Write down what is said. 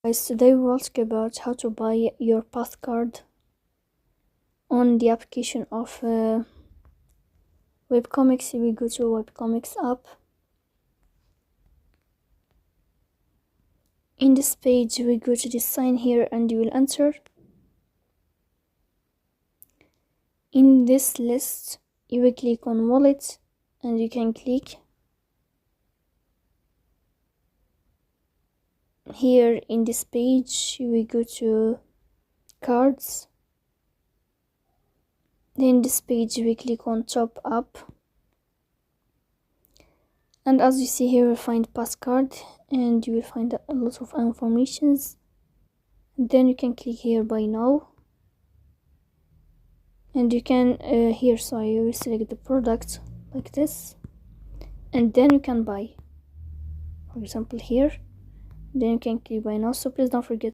Guys, today we will talk about how to buy your path card on the application of Webcomics. We go to Webcomics app. In this page we go to this sign here and you will enter. In this list you will click on wallet and you can click here. In this page we go to cards. Then this page we click on top up, and as you see here, we'll find path card and you will find a lot of informations. Then you can click here buy now, and you can here, so I will select the product like this, and then you can buy, for example here. Then you can click buy now. So please don't forget